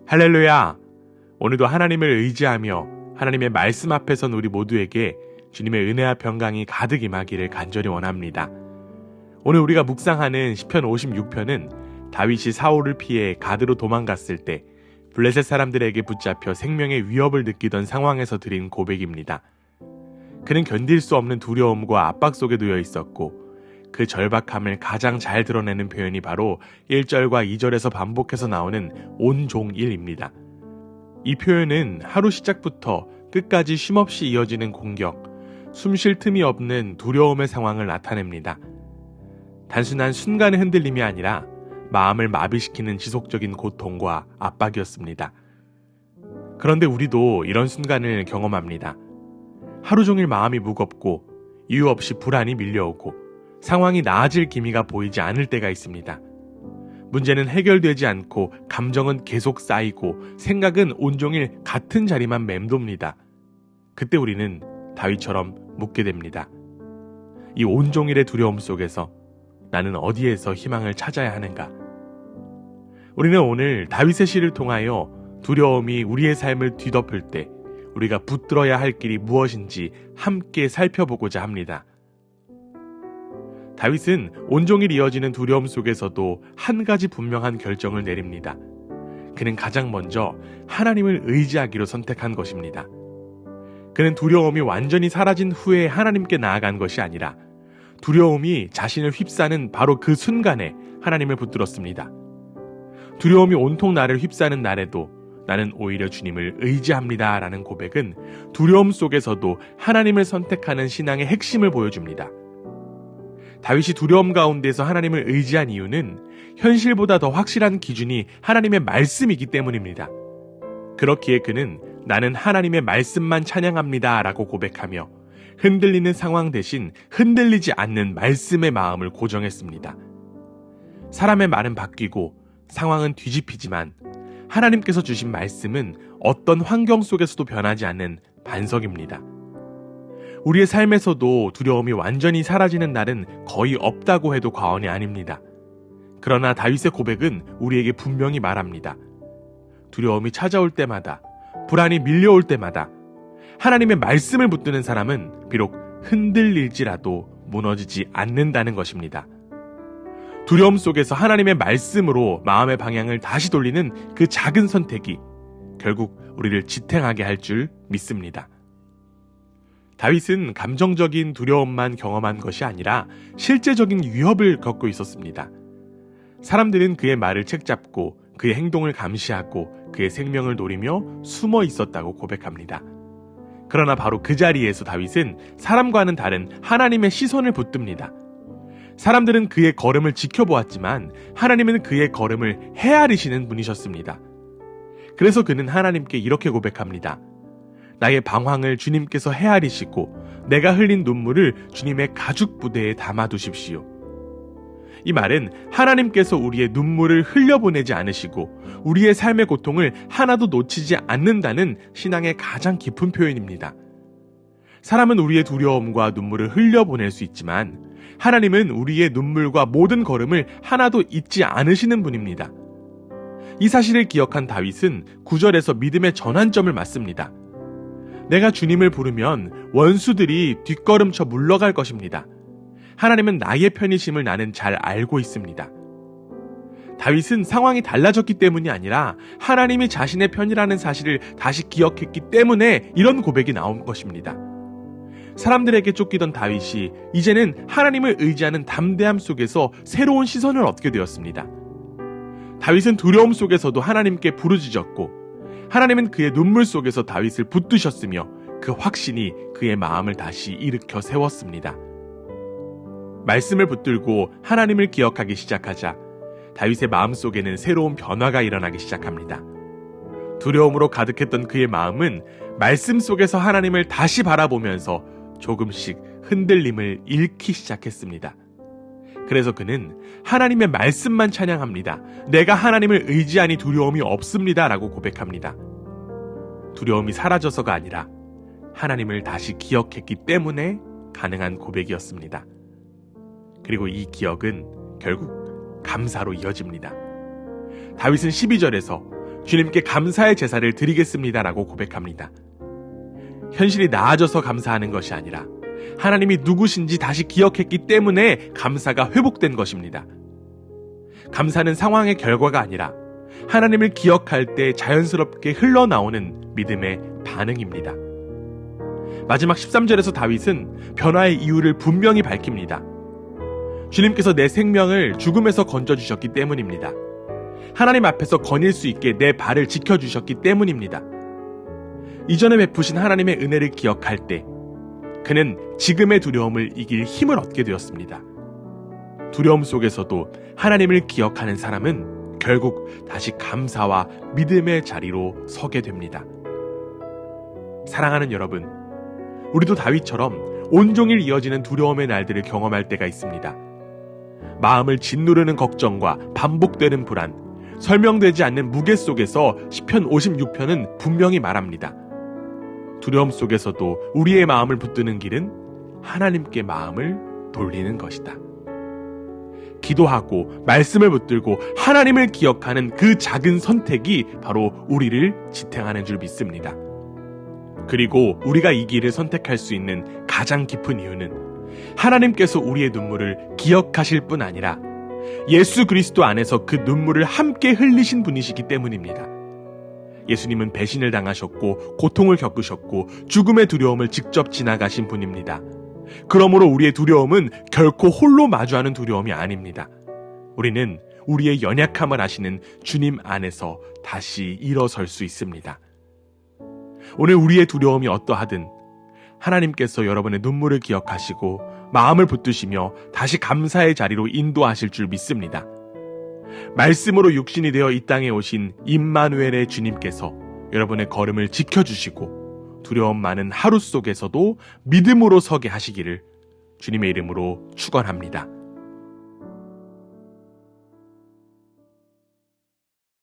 할렐루야! 오늘도 하나님을 의지하며 하나님의 말씀 앞에 선 우리 모두에게 주님의 은혜와 평강이 가득 임하기를 간절히 원합니다. 오늘 우리가 묵상하는 시편 56편은 다윗이 사울을 피해 가드로 도망갔을 때 블레셋 사람들에게 붙잡혀 생명의 위협을 느끼던 상황에서 드린 고백입니다. 그는 견딜 수 없는 두려움과 압박 속에 놓여 있었고 그 절박함을 가장 잘 드러내는 표현이 바로 1절과 2절에서 반복해서 나오는 온종일입니다. 이 표현은 하루 시작부터 끝까지 쉼없이 이어지는 공격, 숨쉴 틈이 없는 두려움의 상황을 나타냅니다. 단순한 순간의 흔들림이 아니라 마음을 마비시키는 지속적인 고통과 압박이었습니다. 그런데 우리도 이런 순간을 경험합니다. 하루 종일 마음이 무겁고 이유 없이 불안이 밀려오고 상황이 나아질 기미가 보이지 않을 때가 있습니다. 문제는 해결되지 않고 감정은 계속 쌓이고 생각은 온종일 같은 자리만 맴돕니다. 그때 우리는 다윗처럼 묻게 됩니다. 이 온종일의 두려움 속에서 나는 어디에서 희망을 찾아야 하는가? 우리는 오늘 다윗의 시를 통하여 두려움이 우리의 삶을 뒤덮을 때 우리가 붙들어야 할 길이 무엇인지 함께 살펴보고자 합니다. 다윗은 온종일 이어지는 두려움 속에서도 한 가지 분명한 결정을 내립니다. 그는 가장 먼저 하나님을 의지하기로 선택한 것입니다. 그는 두려움이 완전히 사라진 후에 하나님께 나아간 것이 아니라 두려움이 자신을 휩싸는 바로 그 순간에 하나님을 붙들었습니다. 두려움이 온통 나를 휩싸는 날에도 나는 오히려 주님을 의지합니다 라는 고백은 두려움 속에서도 하나님을 선택하는 신앙의 핵심을 보여줍니다. 다윗이 두려움 가운데서 하나님을 의지한 이유는 현실보다 더 확실한 기준이 하나님의 말씀이기 때문입니다. 그렇기에 그는 나는 하나님의 말씀만 찬양합니다 라고 고백하며 흔들리는 상황 대신 흔들리지 않는 말씀의 마음을 고정했습니다. 사람의 말은 바뀌고 상황은 뒤집히지만 하나님께서 주신 말씀은 어떤 환경 속에서도 변하지 않는 반석입니다. 우리의 삶에서도 두려움이 완전히 사라지는 날은 거의 없다고 해도 과언이 아닙니다. 그러나 다윗의 고백은 우리에게 분명히 말합니다. 두려움이 찾아올 때마다, 불안이 밀려올 때마다 하나님의 말씀을 붙드는 사람은 비록 흔들릴지라도 무너지지 않는다는 것입니다. 두려움 속에서 하나님의 말씀으로 마음의 방향을 다시 돌리는 그 작은 선택이 결국 우리를 지탱하게 할 줄 믿습니다. 다윗은 감정적인 두려움만 경험한 것이 아니라 실제적인 위협을 겪고 있었습니다. 사람들은 그의 말을 책잡고 그의 행동을 감시하고 그의 생명을 노리며 숨어 있었다고 고백합니다. 그러나 바로 그 자리에서 다윗은 사람과는 다른 하나님의 시선을 붙듭니다. 사람들은 그의 걸음을 지켜보았지만 하나님은 그의 걸음을 헤아리시는 분이셨습니다. 그래서 그는 하나님께 이렇게 고백합니다. 나의 방황을 주님께서 헤아리시고 내가 흘린 눈물을 주님의 가죽 부대에 담아두십시오. 이 말은 하나님께서 우리의 눈물을 흘려보내지 않으시고 우리의 삶의 고통을 하나도 놓치지 않는다는 신앙의 가장 깊은 표현입니다. 사람은 우리의 두려움과 눈물을 흘려보낼 수 있지만 하나님은 우리의 눈물과 모든 걸음을 하나도 잊지 않으시는 분입니다. 이 사실을 기억한 다윗은 9절에서 믿음의 전환점을 맞습니다. 내가 주님을 부르면 원수들이 뒷걸음쳐 물러갈 것입니다. 하나님은 나의 편이심을 나는 잘 알고 있습니다. 다윗은 상황이 달라졌기 때문이 아니라 하나님이 자신의 편이라는 사실을 다시 기억했기 때문에 이런 고백이 나온 것입니다. 사람들에게 쫓기던 다윗이 이제는 하나님을 의지하는 담대함 속에서 새로운 시선을 얻게 되었습니다. 다윗은 두려움 속에서도 하나님께 부르짖었고 하나님은 그의 눈물 속에서 다윗을 붙드셨으며 그 확신이 그의 마음을 다시 일으켜 세웠습니다. 말씀을 붙들고 하나님을 기억하기 시작하자 다윗의 마음속에는 새로운 변화가 일어나기 시작합니다. 두려움으로 가득했던 그의 마음은 말씀 속에서 하나님을 다시 바라보면서 조금씩 흔들림을 잃기 시작했습니다. 그래서 그는 하나님의 말씀만 찬양합니다. 내가 하나님을 의지하니 두려움이 없습니다 라고 고백합니다. 두려움이 사라져서가 아니라 하나님을 다시 기억했기 때문에 가능한 고백이었습니다. 그리고 이 기억은 결국 감사로 이어집니다. 다윗은 12절에서 주님께 감사의 제사를 드리겠습니다라고 고백합니다. 현실이 나아져서 감사하는 것이 아니라 하나님이 누구신지 다시 기억했기 때문에 감사가 회복된 것입니다. 감사는 상황의 결과가 아니라 하나님을 기억할 때 자연스럽게 흘러나오는 믿음의 반응입니다. 마지막 13절에서 다윗은 변화의 이유를 분명히 밝힙니다. 주님께서 내 생명을 죽음에서 건져주셨기 때문입니다. 하나님 앞에서 거닐 수 있게 내 발을 지켜주셨기 때문입니다. 이전에 베푸신 하나님의 은혜를 기억할 때 그는 지금의 두려움을 이길 힘을 얻게 되었습니다. 두려움 속에서도 하나님을 기억하는 사람은 결국 다시 감사와 믿음의 자리로 서게 됩니다. 사랑하는 여러분, 우리도 다윗처럼 온종일 이어지는 두려움의 날들을 경험할 때가 있습니다. 마음을 짓누르는 걱정과 반복되는 불안, 설명되지 않는 무게 속에서 시편 56편은 분명히 말합니다. 두려움 속에서도 우리의 마음을 붙드는 길은 하나님께 마음을 돌리는 것이다. 기도하고 말씀을 붙들고 하나님을 기억하는 그 작은 선택이 바로 우리를 지탱하는 줄 믿습니다. 그리고 우리가 이 길을 선택할 수 있는 가장 깊은 이유는 하나님께서 우리의 눈물을 기억하실 뿐 아니라 예수 그리스도 안에서 그 눈물을 함께 흘리신 분이시기 때문입니다. 예수님은 배신을 당하셨고 고통을 겪으셨고 죽음의 두려움을 직접 지나가신 분입니다. 그러므로 우리의 두려움은 결코 홀로 마주하는 두려움이 아닙니다. 우리는 우리의 연약함을 아시는 주님 안에서 다시 일어설 수 있습니다. 오늘 우리의 두려움이 어떠하든 하나님께서 여러분의 눈물을 기억하시고 마음을 붙드시며 다시 감사의 자리로 인도하실 줄 믿습니다. 말씀으로 육신이 되어 이 땅에 오신 임마누엘의 주님께서 여러분의 걸음을 지켜주시고 두려움 많은 하루 속에서도 믿음으로 서게 하시기를 주님의 이름으로 축원합니다.